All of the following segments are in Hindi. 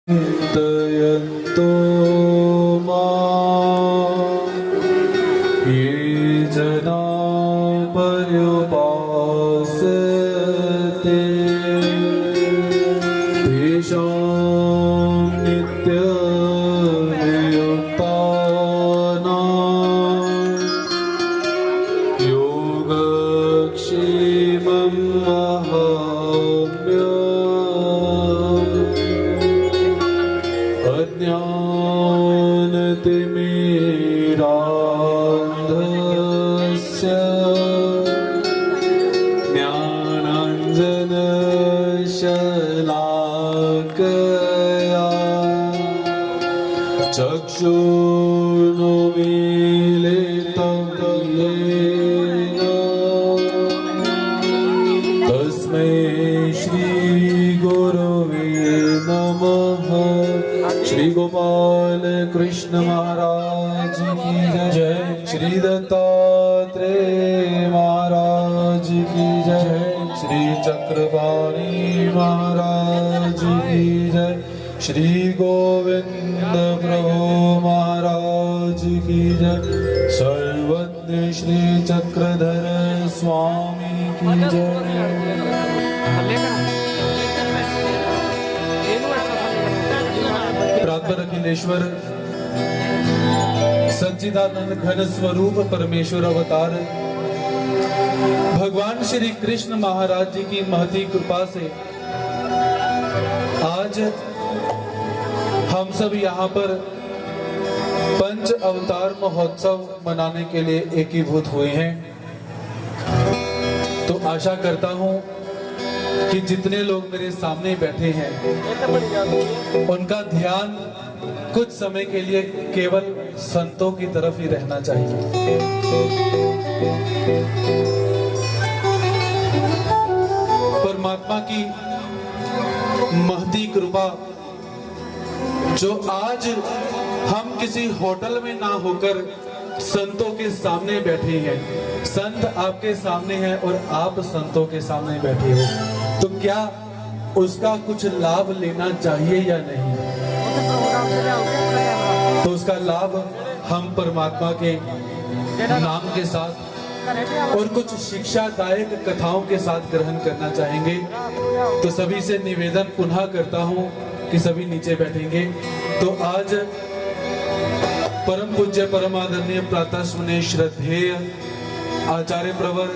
चिन्तयन्तो मां ये जना पर्युपासते तेषां नित्यनियुक्तानां योगक्षेमं वहाम्यहम्। अज्ञानतिमिरान्धस्य ज्ञानाञ्जनशलाकया चक्षुरुन्मीलितं येन तस्मै श्रीगुरवे नमः। श्री गोपाल कृष्ण महाराज की जय। श्री दत्तात्रेय महाराज की जय। श्री चक्रपाणी महाराज की जय। श्री गोविंद प्रभु महाराज की जय। सर्वज्ञ श्री चक्रधर स्वामी की जय। प्रातः अखिलेश्वर सच्चिदानंद घन स्वरूप परमेश्वर अवतार भगवान श्री कृष्ण महाराज जी की महती कृपा से आज हम सब यहाँ पर पंच अवतार महोत्सव मनाने के लिए एकीभूत हुए हैं। तो आशा करता हूँ कि जितने लोग मेरे सामने बैठे हैं उनका ध्यान कुछ समय के लिए केवल संतों की तरफ ही रहना चाहिए। परमात्मा की महती कृपा जो आज हम किसी होटल में ना होकर संतों के सामने बैठे हैं। संत आपके सामने हैं और आप संतों के सामने बैठे हो, तो क्या उसका कुछ लाभ लेना चाहिए या नहीं? तो उसका लाभ हम परमात्मा के नाम के साथ और कुछ शिक्षादायक कथाओं के साथ ग्रहण करना चाहेंगे। तो सभी से निवेदन पुनः करता हूं कि सभी नीचे बैठेंगे। तो आज परम पूज्य परमादरणीय प्रातस्मरणीय श्रद्धेय आचार्य प्रवर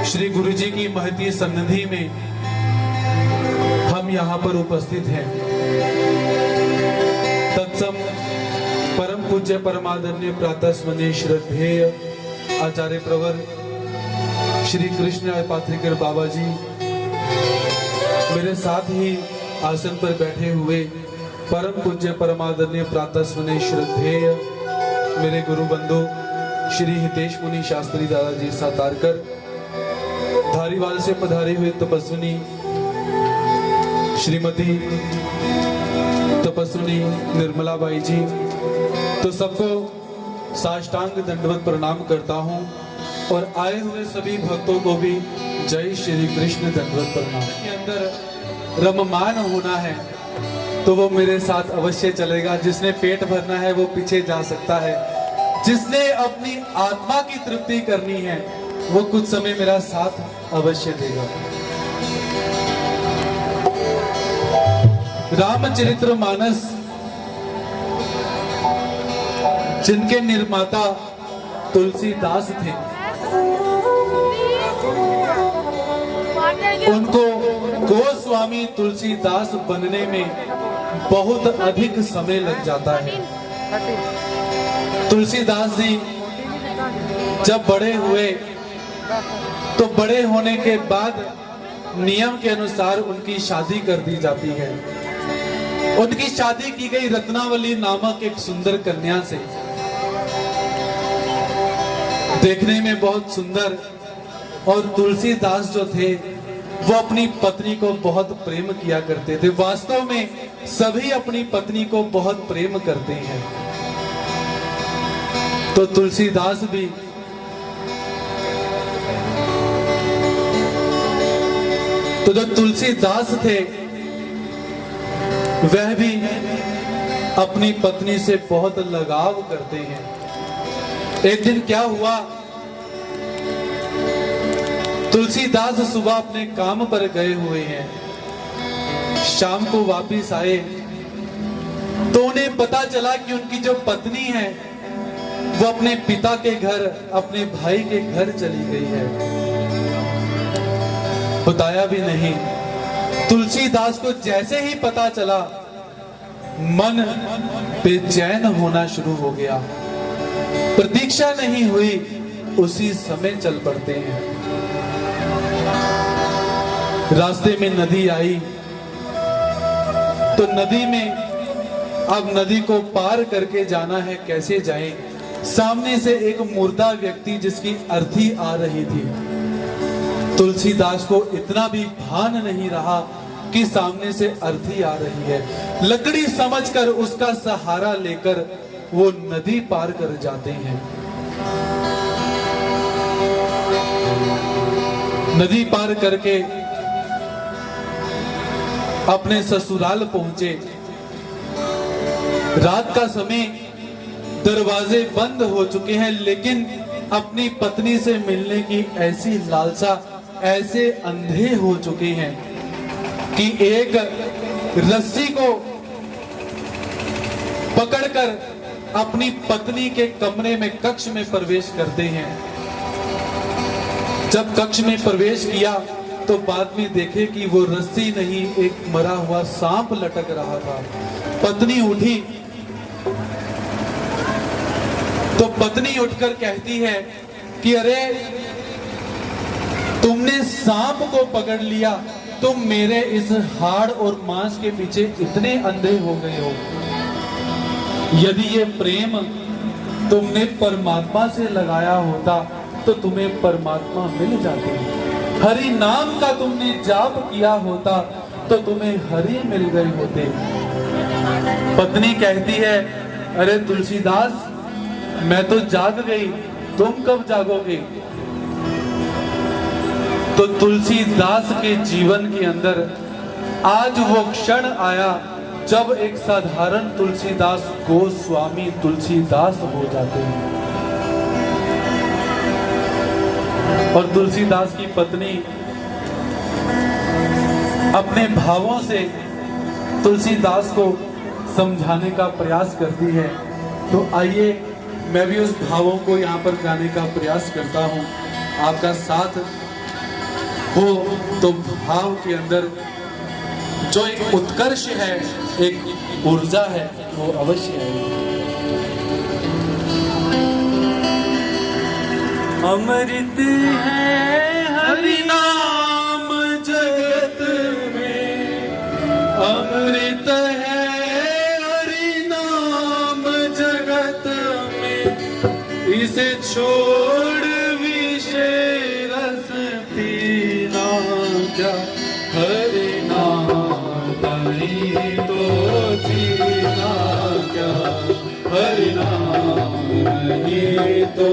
श्री गुरु जी की महती सन्निधि में हम यहाँ पर उपस्थित हैं। तत्सम परम पूज्य परमादरणीय प्रातस्मरणीय श्रद्धेय आचार्य प्रवर श्री कृष्ण पात्रिकर बाबा जी मेरे साथ ही आसन पर बैठे हुए परम पूज्य परमादरणीय प्रातस्मरणीय श्रद्धेय मेरे गुरु बंधु श्री हितेश मुनि शास्त्री दादाजी सातारकर, धारीवाल से पधारी हुई तपस्विनी श्रीमती तपस्विनी निर्मला बाई जी, तो सबको साष्टांग दंडवत प्रणाम करता हूं और आए हुए सभी भक्तों को भी जय श्री कृष्ण दंडवत प्रणाम। के अंदर रममान होना है तो वो मेरे साथ अवश्य चलेगा। जिसने पेट भरना है वो पीछे जा सकता है। जिसने अपनी आत्मा की तृप्ति करनी है वो कुछ समय मेरा साथ अवश्य देगा। रामचरितमानस जिनके निर्माता तुलसीदास थे, उनको गोस्वामी तुलसीदास बनने में बहुत अधिक समय लग जाता है। तुलसीदास जी जब बड़े हुए तो बड़े होने के बाद नियम के अनुसार उनकी शादी कर दी जाती है। उनकी शादी की गई रत्नावली नामक एक सुंदर कन्या से। देखने में बहुत सुंदर, और तुलसीदास जो थे वो अपनी पत्नी को बहुत प्रेम किया करते थे। वास्तव में सभी अपनी पत्नी को बहुत प्रेम करते हैं। तो तुलसीदास भी तो जो तुलसीदास थे वह भी अपनी पत्नी से बहुत लगाव करते हैं। एक दिन क्या हुआ, तुलसीदास सुबह अपने काम पर गए हुए हैं, शाम को वापस आए तो उन्हें पता चला कि उनकी जो पत्नी है वो अपने पिता के घर, अपने भाई के घर चली गई है। बताया भी नहीं। तुलसीदास को जैसे ही पता चला, मन बेचैन होना शुरू हो गया। प्रतीक्षा नहीं हुई, उसी समय चल पड़ते हैं। रास्ते में नदी आई तो नदी में, अब नदी को पार करके जाना है, कैसे जाएं? सामने से एक मुर्दा व्यक्ति जिसकी अर्थी आ रही थी। तुलसीदास को इतना भी भान नहीं रहा कि सामने से अर्थी आ रही है। लकड़ी समझकर उसका सहारा लेकर वो नदी पार कर जाते हैं। नदी पार करके अपने ससुराल पहुंचे। रात का समय, दरवाजे बंद हो चुके हैं, लेकिन अपनी पत्नी से मिलने की ऐसी लालसा, ऐसे अंधे हो चुके हैं कि एक रस्सी को पकड़कर अपनी पत्नी के कमरे में, कक्ष में प्रवेश करते हैं। जब कक्ष में प्रवेश किया तो बाद में देखे कि वो रस्सी नहीं, एक मरा हुआ सांप लटक रहा था। पत्नी उठी तो पत्नी उठकर कहती है कि अरे तुमने सांप को पकड़ लिया, तुम मेरे इस हाड़ और मांस के पीछे इतने अंधे हो गए हो। यदि ये प्रेम तुमने परमात्मा से लगाया होता तो तुम्हें परमात्मा मिल जाते। हरि नाम का तुमने जाप किया होता तो तुम्हें हरि मिल गए होते। पत्नी कहती है, अरे तुलसीदास, मैं तो जाग गई, तुम कब जागोगे? तो तुलसीदास के जीवन के अंदर आज वो क्षण आया जब एक साधारण तुलसीदास गोस्वामी तुलसीदास हो जाते हैं। और तुलसीदास की पत्नी अपने भावों से तुलसीदास को समझाने का प्रयास करती है। तो आइए मैं भी उस भावों को यहाँ पर गाने का प्रयास करता हूँ। आपका साथ हो तो भाव के अंदर जो एक उत्कर्ष है, एक ऊर्जा है, वो अवश्य है। अमृत है हरि नाम जगत में, अमृत है हरि नाम जगत में, इसे छोड़ विषय रस पीना क्या? हरि नाम नहीं तो जीना क्या? हरि नाम नहीं तो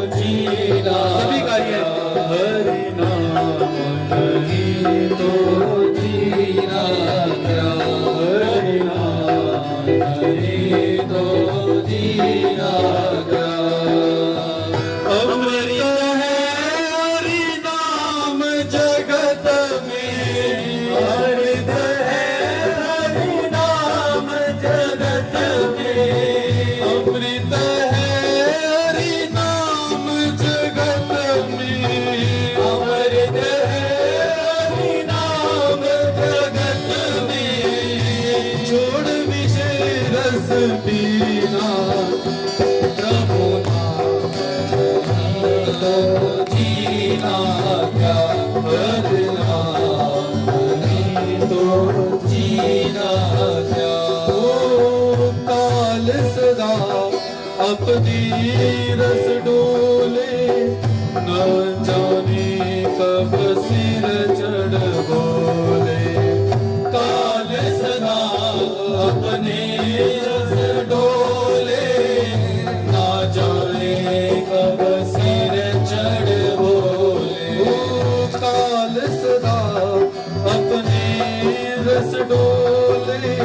जीना। सभी गाइए। हरि नाम नहीं तो जीना क्या? हरि नाम नहीं तो जीना क्या? अमृत है हरि नाम जगत में, अमृत है हरि नाम जगत में, अमृत है हरि नाम जगत में, अमृत है हरि नाम जगत में, छोड़ विषय रस पीना, प्रभु नाम नहीं तो जीना क्या? हरि नाम नहीं तो जीना क्या? ओ काल सदा अपनी रस डोले, न जाने कब सिर चढ़ बोले। काल सदा अपने रस डोले, न जाने कब सिर चढ़ बोले। ओ काल सदा अपने रस डोले,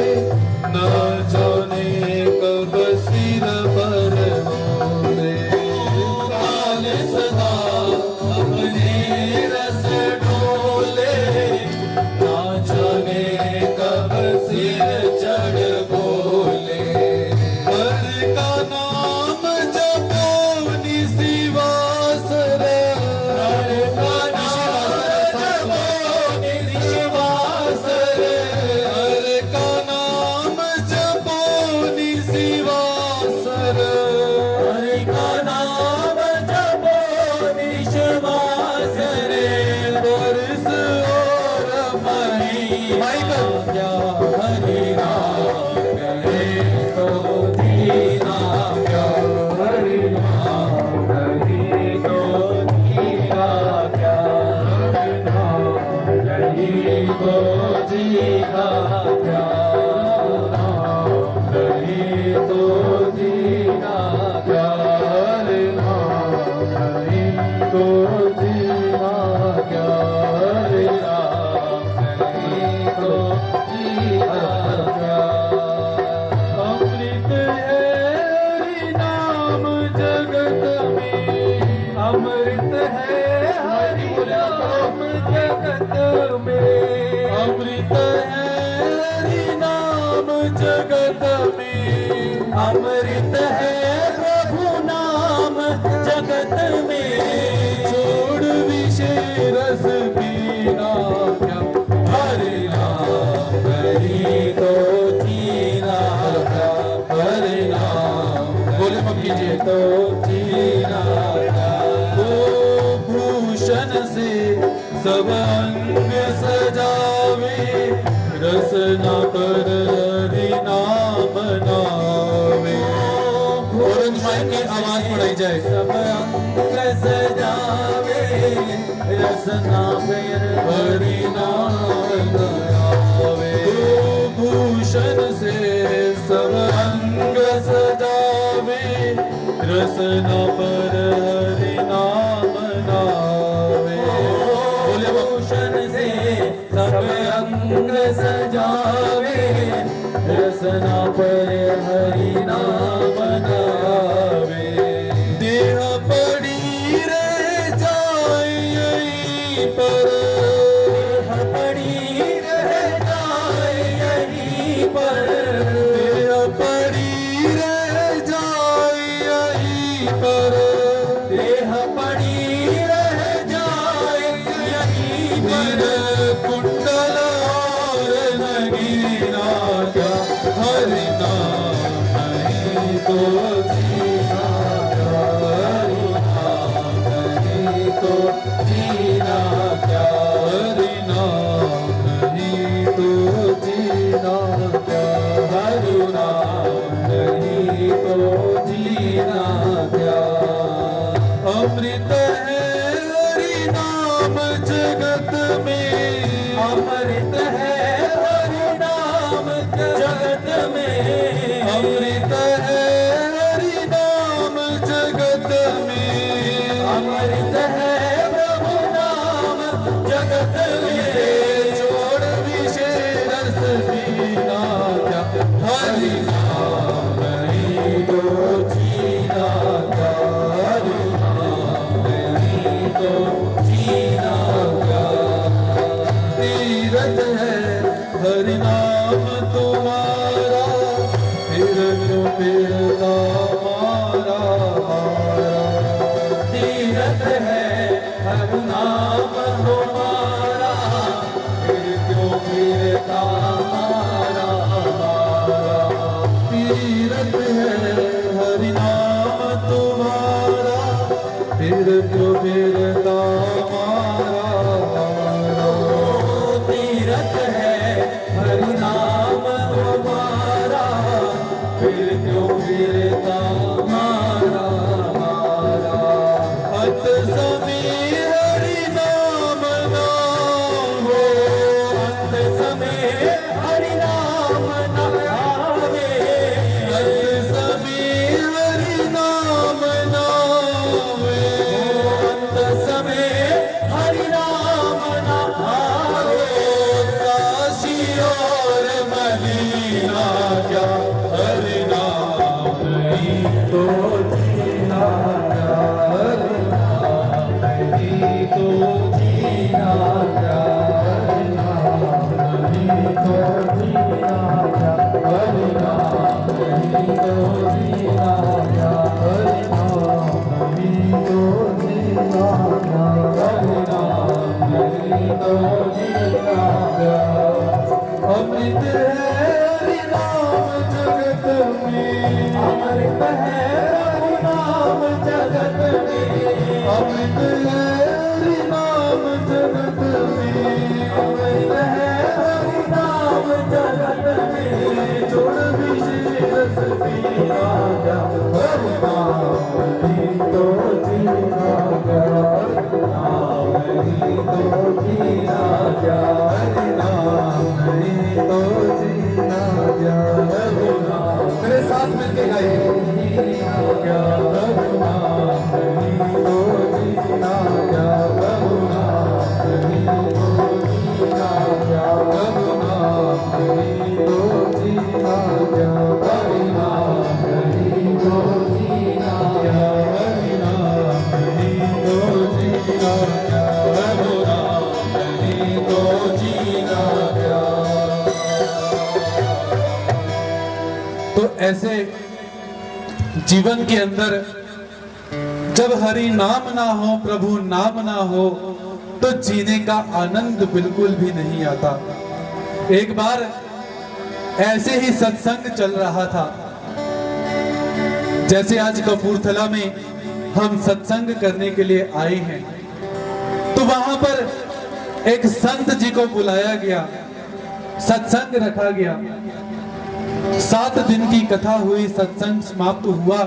नाम जगत में, अमृत है प्रभु नाम जगत में, छोड़ विषय रस पीना क्या, हरि नाम नहीं तो जीना क्या, हरि नाम बोले मत कीजिए तो जीना क्या। ओ भूषण से सब अंग सजावे, रसना कर हरि नाम नावे। औरंग माई की आवाज बढ़ाई जाए। सब अंग सजावे, रसना फिर हरि नाम गावे। ओ भूषण से सब अंग सजावे, रसना पर हरि नाम नावे। बोले भूषण से सब अंग सजावे, रसना पर हरि नाम नावे। देह पड़ी रह जाए यहीं पर, देह पड़ी रह जाए यहीं पर, देह पड़ी रह जाए यहीं पर, देह पड़ी रह जाए यहीं पर, कुंडल और नगीना क्या, हरि नाम नहीं तो जीना क्या, हरि नाम नहीं तो जीना क्या, हरि नाम नहीं तो जीना क्या, हरि नाम नहीं तो जीना क्या। अमृत है हरि नाम जगत में, अमृत है हरि नाम जगत में, अमृत है हरि नाम जगत में, अमृत है प्रभु नाम जगत इसे में, छोड़ विषय रस पीना क्या, हरि नाम नहीं तो जीना क्या, हरि नाम नहीं तो जीना क्या। तीरथ है हरि नाम तुम्हारा, फिर क्यों फिरता मारा मारा। तीरथ है हरि नाम हमारा, फिर क्यों फिरता मारा मारा। तीरथ है हरि नाम तुम्हारा, फिर क्यों फिरता मारा मारा। तीरथ है हरि नाम हमारा, फिर क्यों फिरता मारा मारा। अत समय हरि नाम ना हो, अंत समय हरि नाम न आवे, अत समय हरि नाम ना होए। अंत समय हरि नाम न आवे। काशी और मदीना क्या, हरि नाम नहीं तो जीना क्या, हरि नाम नहीं तो जीना क्या, हरि नाम नहीं तो जीना क्या, हरि नाम नहीं तो जीना क्या, हरि नाम नहीं तो जीना क्या, हरि नाम नहीं तो जीना क्या। अमृत है हरि नाम जगत में, अमृत है हरि नाम जगत में, अमृत है हरि नाम जगत में, अमृत है हरि नाम जगत में, छोड़ विषय रस पीना क्या, हरि नाम नहीं तो जीना क्या, हरि नाम नहीं तो जीना क्या, हरि नाम नहीं तो जीना क्या, हरि नाम। मेरे साथ मिलके गाइए क्या, हरि नाम नहीं तो जीना क्या, हरि नाम नहीं तो जीना क्या, हरि नाम नहीं तो जीना क्या, हरि नाम नहीं तो जीना क्या, हरि नाम नहीं तो जीना क्या, हरि नाम नहीं तो जीना क्या। ऐसे जीवन के अंदर जब हरि नाम ना हो, प्रभु नाम ना हो, तो जीने का आनंद बिल्कुल भी नहीं आता। एक बार ऐसे ही सत्संग चल रहा था, जैसे आज कपूरथला में हम सत्संग करने के लिए आए हैं, तो वहां पर एक संत जी को बुलाया गया, सत्संग रखा गया। 7 दिन की कथा हुई, सत्संग समाप्त हुआ,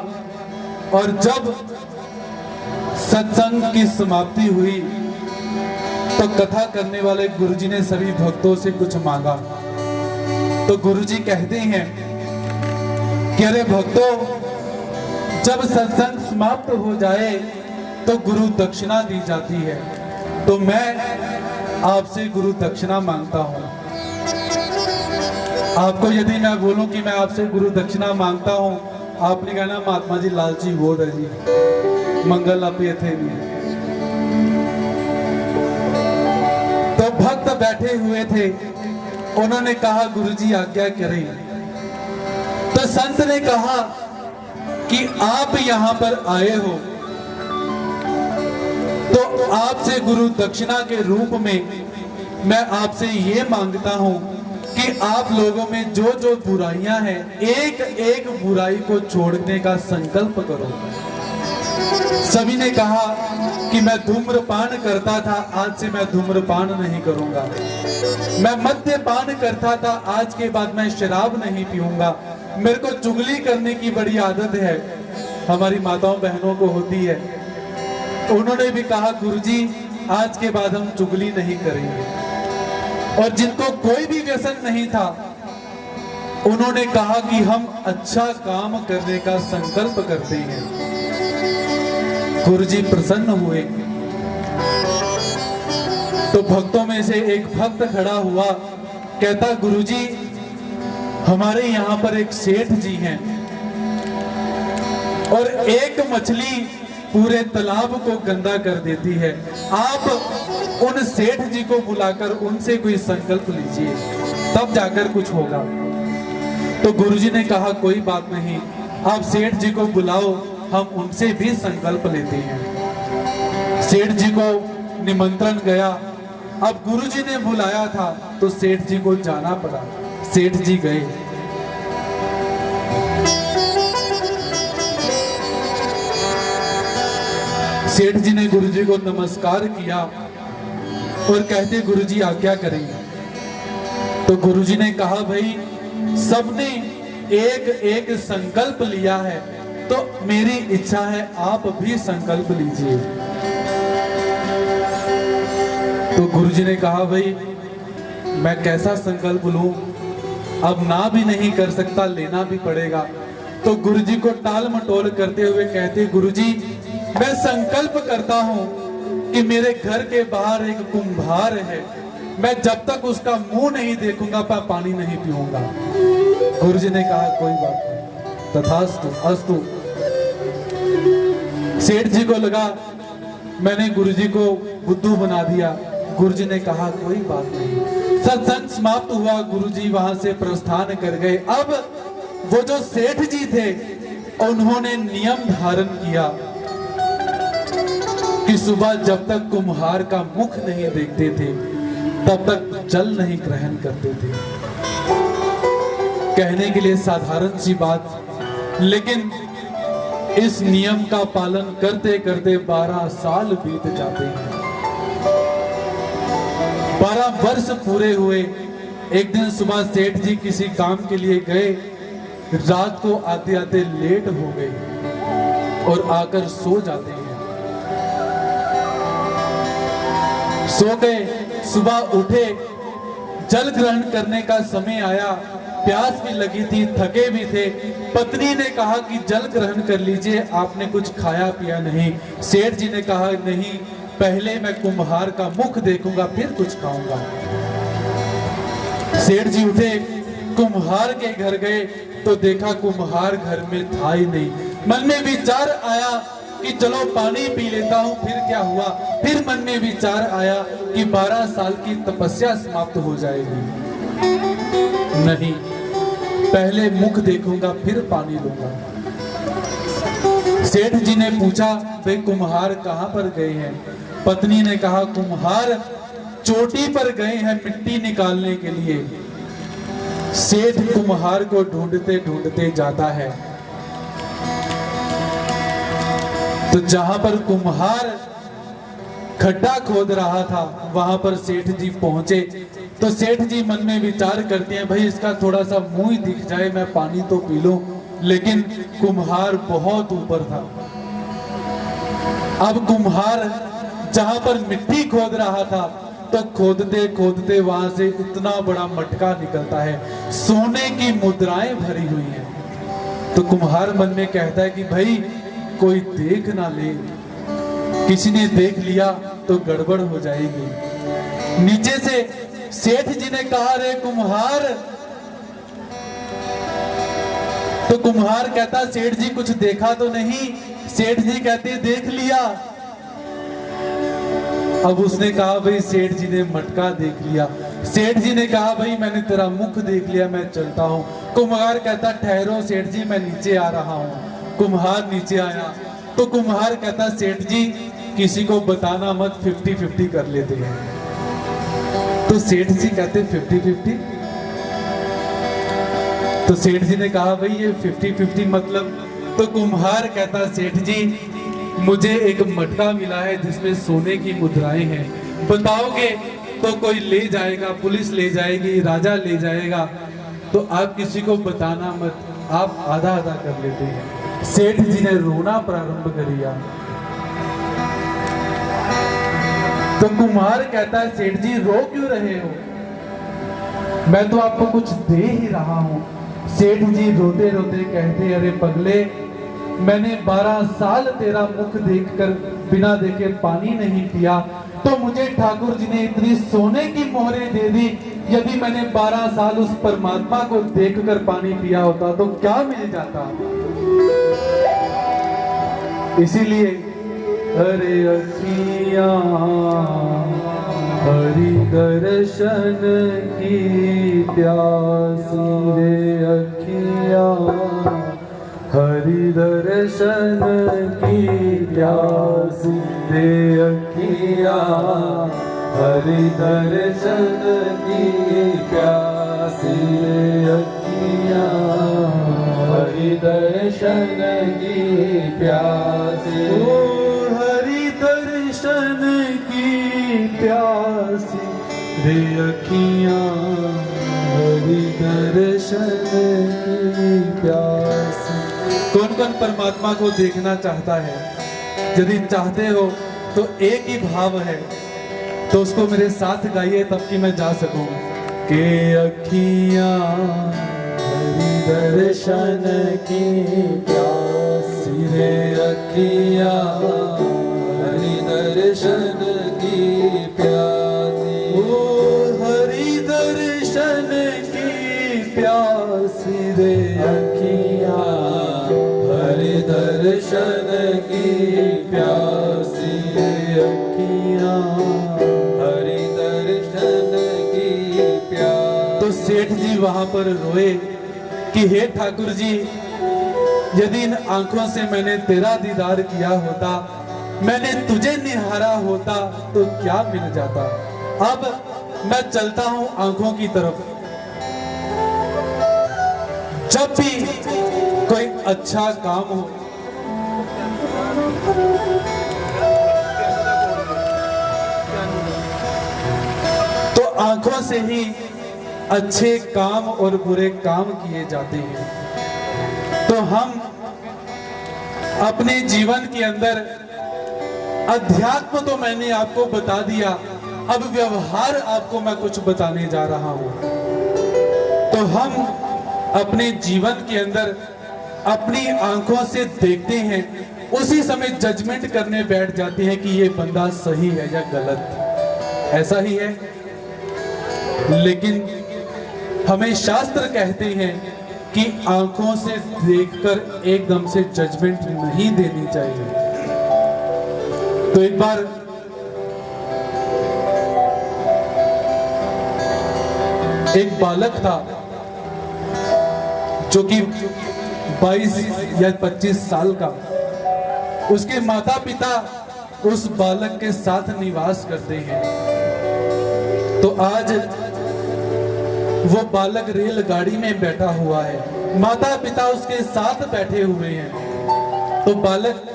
और जब सत्संग की समाप्ति हुई तो कथा करने वाले गुरुजी ने सभी भक्तों से कुछ मांगा। तो गुरुजी कहते हैं कि अरे भक्तों, जब सत्संग समाप्त हो जाए तो गुरु दक्षिणा दी जाती है, तो मैं आपसे गुरु दक्षिणा मांगता हूं। आपको यदि मैं बोलूं कि मैं आपसे गुरु दक्षिणा मांगता हूं, आपने कहना महात्मा जी लालची बहुत है जी, मंगल आप ये थे नहीं। तो भक्त बैठे हुए थे, उन्होंने कहा गुरुजी आज्ञा करें। तो संत ने कहा कि आप यहां पर आए हो, तो आपसे गुरु दक्षिणा के रूप में मैं आपसे ये मांगता हूं कि आप लोगों में जो जो बुराइयां हैं, एक एक बुराई को छोड़ने का संकल्प करो। सभी ने कहा कि मैं धूम्रपान करता था, आज से मैं धूम्रपान नहीं करूंगा। मैं मद्यपान करता था, आज के बाद मैं शराब नहीं पीऊंगा। मेरे को चुगली करने की बड़ी आदत है, हमारी माताओं बहनों को होती है। उन्होंने भी कहा गुरुजी आज के बाद हम चुगली नहीं करेंगे। और जिनको कोई भी व्यसन नहीं था, उन्होंने कहा कि हम अच्छा काम करने का संकल्प करते हैं। गुरुजी प्रसन्न हुए। तो भक्तों में से एक भक्त खड़ा हुआ, कहता गुरुजी हमारे यहाँ पर एक सेठ जी हैं, और एक मछली पूरे तालाब को गंदा कर देती है। आप उन सेठ जी को बुलाकर उनसे कोई संकल्प लीजिए, तब जाकर कुछ होगा। तो गुरुजी ने कहा कोई बात नहीं, आप सेठ जी को बुलाओ, हम उनसे भी संकल्प लेते हैं। सेठ जी को निमंत्रण गया। अब गुरुजी ने बुलाया था तो सेठ जी को जाना पड़ा। सेठ जी गए। सेठ जी ने गुरुजी को नमस्कार किया और कहते गुरुजी आज्ञा करें। तो गुरुजी ने कहा भाई सबने एक एक संकल्प लिया है, तो मेरी इच्छा है आप भी संकल्प लीजिए। तो गुरुजी ने कहा भाई मैं कैसा संकल्प लूं, अब ना भी नहीं कर सकता, लेना भी पड़ेगा। तो गुरुजी को टाल मटोल करते हुए कहते गुरुजी मैं संकल्प करता हूं कि मेरे घर के बाहर एक कुम्हार है, मैं जब तक उसका मुंह नहीं देखूंगा मैं पानी नहीं पीऊंगा। गुरुजी ने कहा कोई बात नहीं, तथास्तु अस्तु। सेठ जी को लगा मैंने गुरुजी को बुद्धू बना दिया। गुरुजी ने कहा कोई बात नहीं। सत्संग समाप्त हुआ, गुरुजी वहां से प्रस्थान कर गए। अब वो जो सेठ जी थे उन्होंने नियम धारण किया कि सुबह जब तक कुम्हार का मुख नहीं देखते थे तब तक जल नहीं ग्रहण करते थे। कहने के लिए साधारण सी बात, लेकिन इस नियम का पालन करते करते 12 साल बीत जाते हैं। 12 वर्ष पूरे हुए। एक दिन सुबह सेठ जी किसी काम के लिए गए, रात को आते आते लेट हो गए और आकर सो जाते हैं। सो गए, सुबह उठे, जल ग्रहण करने का समय आया, प्यास भी लगी थी, थके भी थे। पत्नी ने कहा कि जल ग्रहण कर लीजिए, आपने कुछ खाया पिया नहीं। सेठ जी ने कहा नहीं, पहले मैं कुम्हार का मुख देखूंगा फिर कुछ खाऊंगा। सेठ जी उठे, कुम्हार के घर गए तो देखा कुम्हार घर में था ही नहीं। मन में विचार आया कि चलो पानी पी लेता हूं, फिर क्या हुआ। फिर मन में विचार आया कि 12 साल की तपस्या समाप्त हो जाएगी। नहीं, पहले मुख देखूंगा फिर पानी लूंगा। सेठ जी ने पूछा, भाई कुम्हार कहाँ पर गए हैं? पत्नी ने कहा, कुम्हार चोटी पर गए हैं मिट्टी निकालने के लिए। सेठ कुम्हार को ढूंढते ढूंढते जाता है, तो जहां पर कुम्हार खड्डा खोद रहा था वहां पर सेठ जी पहुंचे। तो सेठ जी मन में विचार करते हैं, भाई इसका थोड़ा सा मुंह ही दिख जाए, मैं पानी तो पी लूं। लेकिन कुम्हार बहुत ऊपर था। अब कुम्हार जहां पर मिट्टी खोद रहा था, तो खोदते खोदते वहां से इतना बड़ा मटका निकलता है, सोने की मुद्राएं भरी हुई हैं। तो कुम्हार मन में कहता है कि भाई कोई देख ना ले, किसी ने देख लिया तो गड़बड़ हो जाएगी। नीचे से सेठ जी ने कहा, रे कुम्हार। तो कुम्हार कहता, सेठ जी कुछ देखा तो नहीं? सेठ जी कहते, देख लिया। अब उसने कहा, भाई सेठ जी ने मटका देख लिया। सेठ जी ने कहा, भाई मैंने तेरा मुख देख लिया, मैं चलता हूं। कुम्हार कहता, ठहरो सेठ जी, मैं नीचे आ रहा हूं। कुम्हार नीचे आया तो कुम्हार कहता, सेठ जी किसी को बताना मत, 50-50 कर लेते हैं। तो सेठ जी कहते 50-50? तो सेठ जी ने कहा, भाई ये 50-50 मतलब? तो कुम्हार कहता, सेठ जी मुझे एक मटका मिला है जिसमें सोने की मुद्राएं हैं, बताओगे तो कोई ले जाएगा, पुलिस ले जाएगी, राजा ले जाएगा, तो आप किसी को बताना मत, आप आधा आधा कर लेते हैं। सेठ जी ने रोना प्रारंभ कर दिया। तो कुम्हार कहता है, सेठ जी रो क्यों रहे हो? मैं तो आपको कुछ दे ही रहा हूं। सेठ जी रोते रोते कहते, अरे पगले, मैंने 12 साल तेरा मुख देखकर बिना देखे पानी नहीं पिया, तो मुझे ठाकुर जी ने इतनी सोने की मोहरें दे दी। यदि मैंने 12 साल उस परमात्मा को देखकर पानी पिया होता तो क्या मिल जाता? इसीलिए हरे अखियां हरि दर्शन की प्यासी, रे अखियां हरि दर्शन की प्यासी, रे अखियां हरि दर्शन की प्यासी, रे अखियां हरि दर्शन की प्यासी, ओ हरि दर्शन की प्यासी, रे अखियां हरि दर्शन की प्यासी। कौन कौन परमात्मा को देखना चाहता है? यदि चाहते हो तो एक ही भाव है, तो उसको मेरे साथ गाइए तब कि मैं जा सकूं। के अखियां हरि दर्शन की प्यासी, रे अखियां हरि दर्शन की प्यासी, ओ हरि दर्शन की प्यासी, रे अखियां हरि दर्शन की प्यासी, रे अखियां हरि दर्शन की प्यासी। तो सेठ जी वहां पर रोए कि हे ठाकुर जी, यदि इन आंखों से मैंने तेरा दीदार किया होता, मैंने तुझे निहारा होता, तो क्या मिल जाता? अब मैं चलता हूं आंखों की तरफ। जब भी कोई अच्छा काम हो, तो आंखों से ही अच्छे काम और बुरे काम किए जाते हैं। तो हम अपने जीवन के अंदर अध्यात्म तो मैंने आपको बता दिया, अब व्यवहार आपको मैं कुछ बताने जा रहा हूं। तो हम अपने जीवन के अंदर अपनी आंखों से देखते हैं, उसी समय जजमेंट करने बैठ जाते हैं कि ये बंदा सही है या गलत। ऐसा ही है, लेकिन हमें शास्त्र कहते हैं कि आंखों से देखकर एकदम से जजमेंट नहीं देनी चाहिए। तो एक बार एक बालक था, जो कि 22 या 25 साल का, उसके माता पिता उस बालक के साथ निवास करते हैं। तो आज वो बालक रेलगाड़ी में बैठा हुआ है, माता पिता उसके साथ बैठे हुए हैं। तो बालक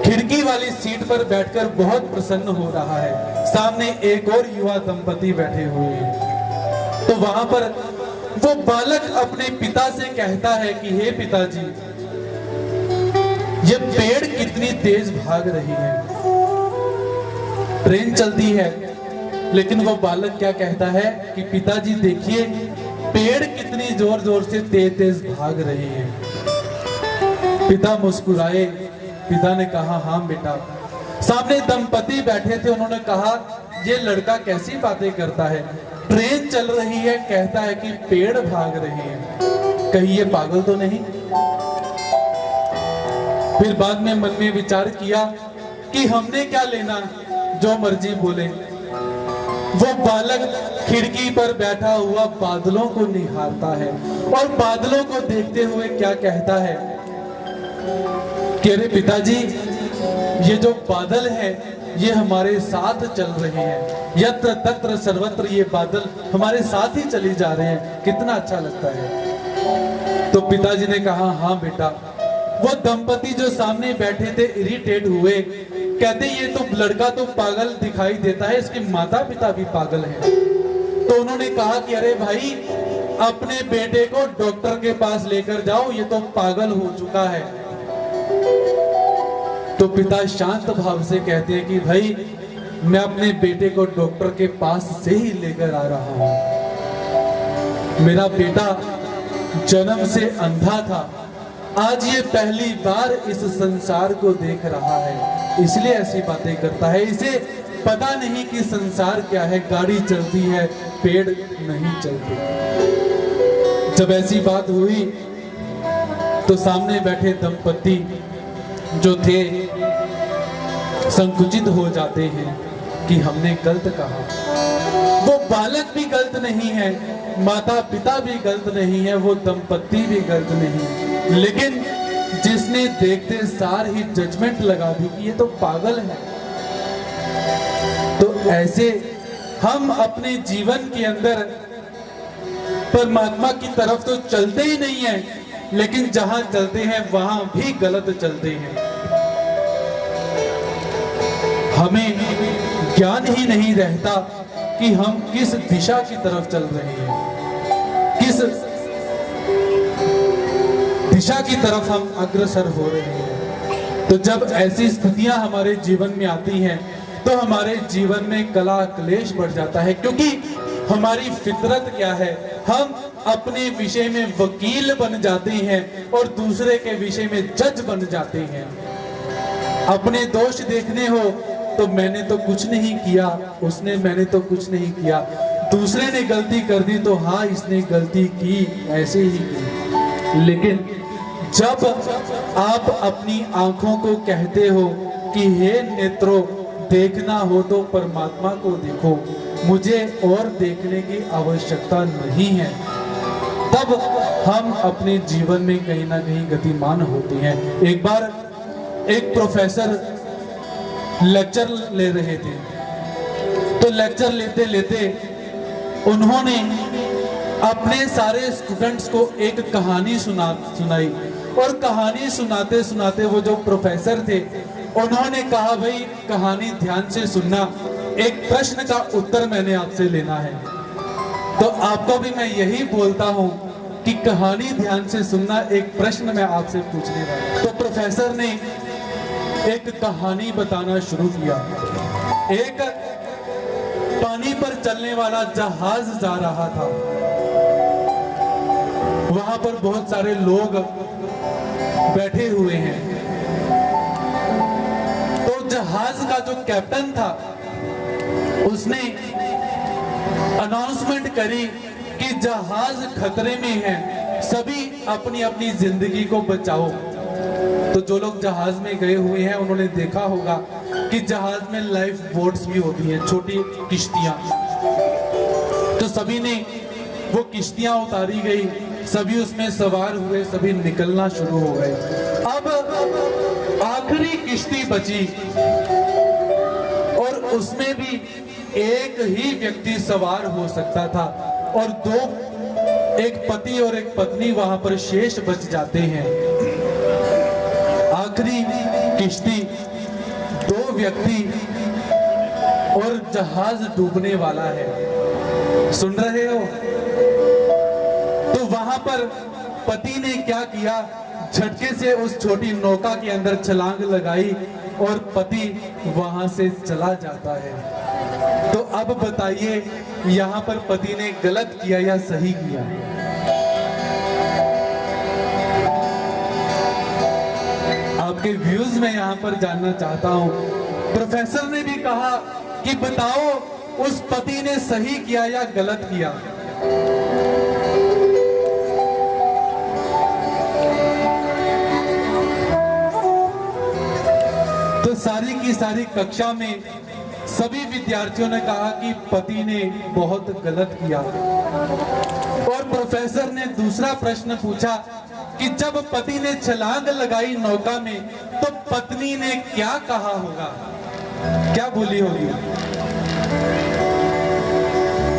खिड़की वाली सीट पर बैठकर बहुत प्रसन्न हो रहा है। सामने एक और युवा दंपति बैठे हुए हैं। तो वहां पर वो बालक अपने पिता से कहता है कि हे पिताजी, ये पेड़ कितनी तेज भाग रही है। ट्रेन चलती है, लेकिन वो बालक क्या कहता है कि पिताजी देखिए, पेड़ कितनी जोर जोर से तेज तेज भाग रही है। पिता मुस्कुराए, पिता ने कहा हाँ बेटा। सामने दंपति बैठे थे, उन्होंने कहा ये लड़का कैसी बातें करता है, ट्रेन चल रही है कहता है कि पेड़ भाग रही है, कहीं ये पागल तो नहीं। फिर बाद में मन में विचार किया कि हमने क्या लेना, जो मर्जी बोले। वो बालक खिड़की पर बैठा हुआ बादलों को निहारता है और बादलों को देखते हुए क्या कहता है कि अरे पिताजी, ये जो बादल है ये हमारे साथ चल रहे हैं, यत्र तत्र सर्वत्र ये बादल हमारे साथ ही चली जा रहे हैं, कितना अच्छा लगता है। तो पिताजी ने कहा हाँ बेटा। वो दंपति जो सामने बैठे थे इरिटेट हुए, कहते ये तो लड़का तो पागल दिखाई देता है, इसके माता पिता भी पागल हैं। तो उन्होंने कहा कि अरे भाई, अपने बेटे को डॉक्टर के पास लेकर जाओ, ये तो पागल हो चुका है। तो पिता शांत भाव से कहते हैं कि भाई, मैं अपने बेटे को डॉक्टर के पास से ही लेकर आ रहा हूं। मेरा बेटा जन्म से अंधा था, आज ये पहली बार इस संसार को देख रहा है, इसलिए ऐसी बातें करता है। इसे पता नहीं कि संसार क्या है, गाड़ी चलती है, पेड़ नहीं चलते। जब ऐसी बात हुई तो सामने बैठे दंपति जो थे संकुचित हो जाते हैं कि हमने गलत कहा। वो बालक भी गलत नहीं है, माता पिता भी गलत नहीं है, वो दंपति भी गलत नहीं, लेकिन जिसने देखते सार ही जजमेंट लगा दी कि ये तो पागल है। तो ऐसे हम अपने जीवन के अंदर परमात्मा की तरफ तो चलते ही नहीं है, लेकिन जहां चलते हैं वहां भी गलत चलते हैं। हमें ज्ञान ही नहीं रहता कि हम किस दिशा की तरफ चल रहे हैं, किस दिशा की तरफ हम अग्रसर हो रहे हैं। तो जब ऐसी स्थितियां हमारे जीवन में आती हैं तो हमारे जीवन में कला क्लेश बढ़ जाता है, क्योंकि हमारी फितरत क्या है, हम अपने विषय में वकील बन जाते हैं और दूसरे के विषय में जज बन जाते हैं। अपने दोष देखने हो तो मैंने तो कुछ नहीं किया, उसने मैंने तो कुछ नहीं किया, दूसरे ने गलती कर दी तो हाँ इसने गलती की, ऐसे ही की। लेकिन जब आप अपनी आंखों को कहते हो कि हे नेत्रों, देखना हो तो परमात्मा को देखो, मुझे और देखने की आवश्यकता नहीं है, तब हम अपने जीवन में कहीं ना कहीं गतिमान होते हैं। एक बार एक प्रोफेसर लेक्चर ले रहे थे, तो लेक्चर लेते लेते उन्होंने अपने सारे स्टूडेंट्स को एक कहानी सुनाई और कहानी सुनाते सुनाते वो जो प्रोफेसर थे उन्होंने कहा भाई कहानी ध्यान से सुनना, एक प्रश्न का उत्तर मैंने आपसे लेना है। तो आपको भी मैं यही बोलता हूं कि कहानी ध्यान से सुनना, एक प्रश्न मैं आपसे पूछने वाला। तो प्रोफेसर ने एक कहानी बताना शुरू किया। एक पानी पर चलने वाला जहाज जा रहा था, वहां पर बहुत सारे लोग बैठे हुए हैं। तो जहाज का जो कैप्टन था उसने अनाउंसमेंट करी कि जहाज खतरे में है, सभी अपनी अपनी जिंदगी को बचाओ। तो जो लोग जहाज में गए हुए हैं उन्होंने देखा होगा कि जहाज में लाइफ बोट्स भी होती हैं, छोटी किश्तियां। तो सभी ने वो किश्तियां उतारी गई, सभी उसमें सवार हुए, सभी निकलना शुरू हो गए। अब आखिरी किश्ती बची और उसमें भी एक ही व्यक्ति सवार हो सकता था और दो, एक पति और एक पत्नी वहां पर शेष बच जाते हैं। आखिरी किश्ती, दो व्यक्ति और जहाज डूबने वाला है। सुन रहे हो? तो वहां पर पति ने क्या किया, झटके से उस छोटी नौका के अंदर छलांग लगाई और पति वहां से चला जाता है। तो अब बताइए, यहां पर पति ने गलत किया या सही किया? आपके व्यूज में यहां पर जानना चाहता हूं। प्रोफेसर ने भी कहा कि बताओ उस पति ने सही किया या गलत किया? तो सारी की सारी कक्षा में सभी विद्यार्थियों ने कहा कि पति ने बहुत गलत किया। और प्रोफेसर ने दूसरा प्रश्न पूछा कि जब पति ने छलांग लगाई नौका में तो पत्नी ने क्या कहा होगा, क्या बोली होगी?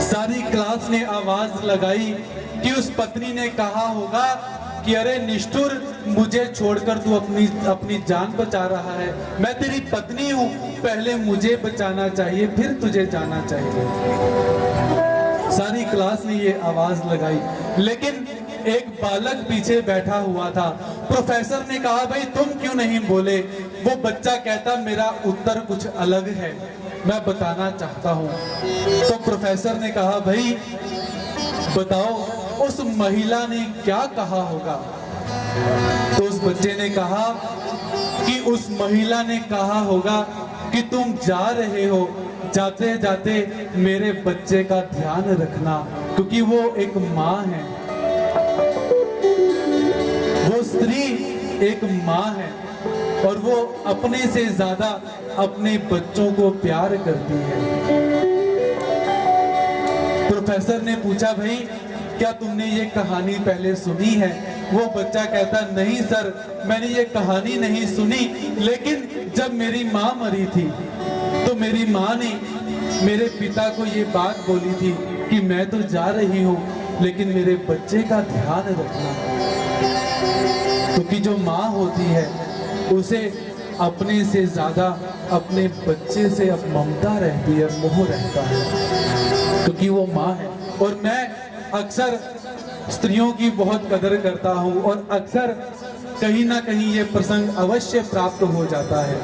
सारी क्लास ने आवाज लगाई कि उस पत्नी ने कहा होगा कि अरे निष्ठुर, मुझे छोड़कर तू अपनी जान बचा रहा है। मैं तेरी पत्नी हूं, पहले मुझे बचाना चाहिए, फिर तुझे जाना चाहिए। सारी क्लास ने ये आवाज लगाई, लेकिन एक बालक पीछे बैठा हुआ था। प्रोफेसर ने कहा, भाई तुम क्यों नहीं बोले? वो बच्चा कहता, मेरा उत्तर कुछ अलग है, मैं बताना चाहता हूं। तो प्रोफेसर ने कहा, भाई बताओ उस महिला ने क्या कहा होगा? तो उस बच्चे ने कहा कि उस महिला ने कहा होगा कि तुम जा रहे हो, जाते जाते मेरे बच्चे का ध्यान रखना, क्योंकि वो एक माँ है, वो स्त्री एक माँ है और वो अपने से ज्यादा अपने बच्चों को प्यार करती है। प्रोफेसर ने पूछा, भाई क्या तुमने ये कहानी पहले सुनी है? वो बच्चा कहता, नहीं सर, मैंने ये कहानी नहीं सुनी, लेकिन जब मेरी माँ मरी थी तो मेरी माँ ने मेरे पिता को ये बात बोली थी कि मैं तो जा रही हूँ, लेकिन मेरे बच्चे का ध्यान रखना, क्योंकि जो माँ होती है उसे अपने से ज्यादा अपने बच्चे से अब ममता रहती है, मोह रहता है, क्योंकि वो माँ है। और मैं अक्सर स्त्रियों की बहुत कदर करता हूँ और अक्सर कहीं ना कहीं ये प्रसंग अवश्य प्राप्त हो जाता है।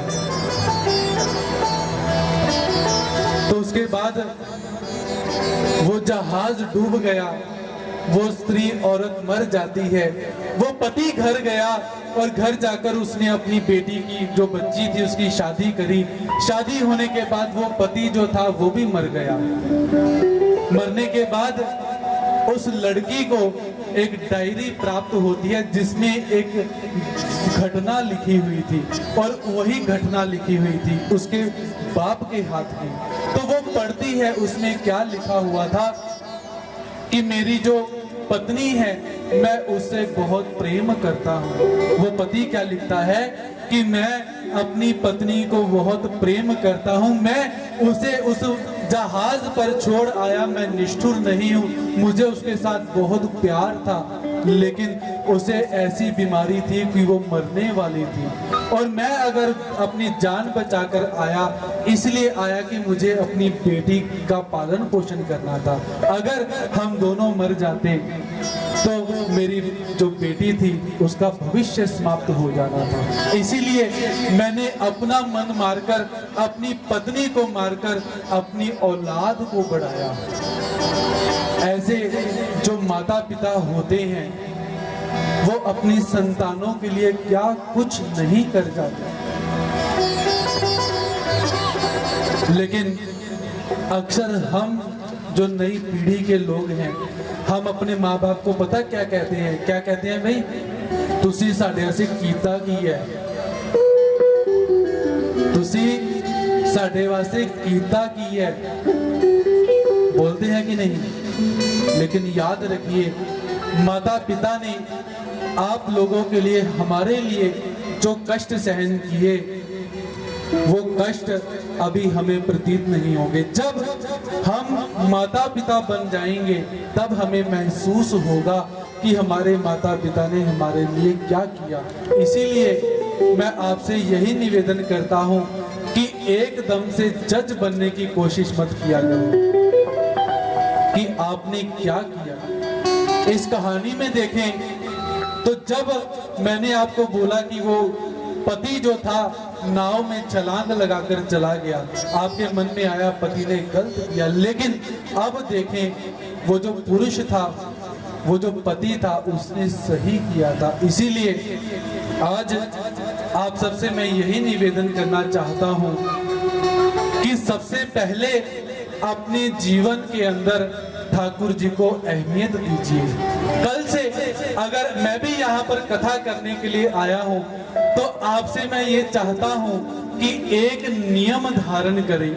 तो उसके बाद वो जहाज डूब गया, वो स्त्री औरत मर जाती है, वो पति घर गया और घर जाकर उसने अपनी बेटी की जो बच्ची थी उसकी शादी करी। शादी होने के बाद वो पति जो था वो भी मर गया। मरने के बाद उस लड़की को एक डायरी प्राप्त होती है जिसमें एक घटना लिखी हुई थी और वही घटना लिखी हुई थी उसके बाप के हाथ की। तो वो पढ़ती है, उसमें क्या लिखा हुआ था कि मेरी जो पत्नी है मैं उससे बहुत प्रेम करता हूँ। वो पति क्या लिखता है कि मैं अपनी पत्नी को बहुत प्रेम करता हूँ, मैं उसे उस जहाज पर छोड़ आया, मैं निष्ठुर नहीं हूँ, मुझे उसके साथ बहुत प्यार था, लेकिन उसे ऐसी बीमारी थी कि वो मरने वाली थी और मैं अगर अपनी जान बचाकर आया इसलिए आया कि मुझे अपनी बेटी का पालन पोषण करना था। अगर हम दोनों मर जाते तो मेरी जो बेटी थी उसका भविष्य समाप्त हो जाना था, इसीलिए मैंने अपना मन मारकर, अपनी पत्नी को मारकर अपनी औलाद को बढ़ाया। ऐसे जो माता पिता होते हैं वो अपनी संतानों के लिए क्या कुछ नहीं कर जाते, लेकिन अक्सर हम जो नई पीढ़ी के लोग हैं हम अपने माँ बाप को पता क्या कहते हैं? क्या कहते हैं? भाई तुसी साढ़े से कीता की है, तुसी साढ़े वास्ते कीता की है, बोलते हैं कि नहीं? लेकिन याद रखिए माता पिता ने आप लोगों के लिए, हमारे लिए जो कष्ट सहन किए, वो कष्ट अभी हमें प्रतीत नहीं होंगे। जब हम माता पिता बन जाएंगे तब हमें महसूस होगा कि हमारे माता पिता ने हमारे लिए क्या किया। इसीलिए मैं आपसे यही निवेदन करता हूं कि एकदम से जज बनने की कोशिश मत किया करो कि आपने क्या किया। इस कहानी में देखें तो जब मैंने आपको बोला कि वो पति जो था नाव में छलांग लगाकर चला गया, आपके मन में आया पति ने गलत किया, लेकिन अब देखें वो जो पुरुष था, वो जो पति था, उसने सही किया था। इसीलिए आज आप सबसे मैं यही निवेदन करना चाहता हूं कि सबसे पहले अपने जीवन के अंदर ठाकुर जी को अहमियत दीजिए। कल से अगर मैं भी यहाँ पर कथा करने के लिए आया हूँ तो आपसे मैं ये चाहता हूँ कि एक नियम धारण करें।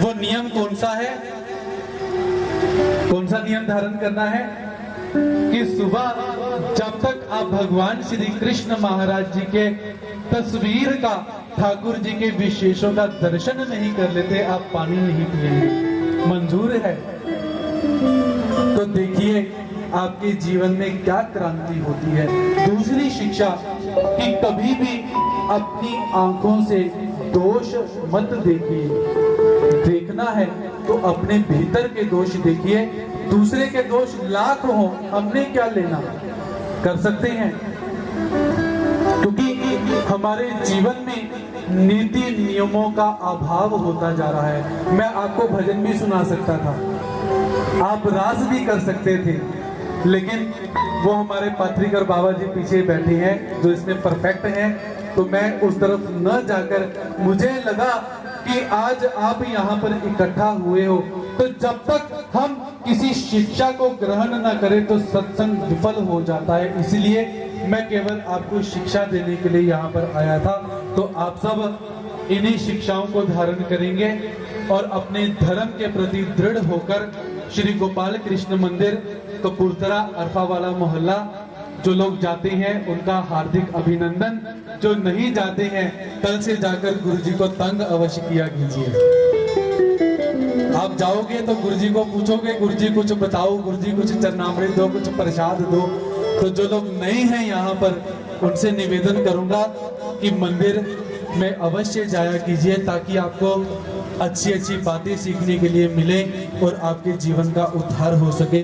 वो नियम कौन सा है? कौन सा नियम धारण करना है? कि सुबह जब तक आप भगवान श्री कृष्ण महाराज जी के तस्वीर का, ठाकुर जी के विशेषों का दर्शन नहीं कर लेते, आप पानी नहीं पिएंगे। मंजूर है? तो देखिए आपके जीवन में क्या क्रांति होती है। दूसरी शिक्षा कि कभी भी अपनी आंखों से दोष मत देखिए। देखना है तो अपने भीतर के दोष देखिए। दूसरे के दोष लाख हो, हमने क्या लेना, कर सकते हैं। क्योंकि हमारे जीवन में नीति नियमों का अभाव होता जा रहा है। मैं आपको भजन भी सुना सकता था, आप रास भी कर सकते थे, लेकिन वो हमारे पात्रिकर बाबा जी पीछे बैठे हैं जो इसमें परफेक्ट हैं, तो मैं उस तरफ न जाकर, मुझे लगा कि आज आप यहाँ पर इकट्ठा हुए हो, तो जब तक हम किसी शिक्षा को ग्रहण न करें तो सत्संग विफल हो जाता है। इसलिए मैं केवल आपको शिक्षा देने के लिए यहाँ पर आया था। तो आप सब इन्हीं शिक्षाओं को धारण करेंगे और अपने धर्म के प्रति दृढ़ होकर श्री गोपाल कृष्ण मंदिर कपूरथला अरफावाला मोहल्ला, जो लोग जाते हैं उनका हार्दिक अभिनंदन, जो नहीं जाते हैं कल से जाकर गुरुजी को तंग अवश्य किया कीजिए। आप जाओगे तो गुरुजी को पूछोगे, गुरुजी कुछ बताओ, गुरुजी कुछ चरणामृत दो, कुछ प्रसाद दो। तो जो लोग नहीं हैं यहाँ पर, उनसे निवेदन करूंगा कि मंदिर में अवश्य जाया कीजिए, ताकि आपको अच्छी अच्छी बातें सीखने के लिए मिले और आपके जीवन का उद्धार हो सके।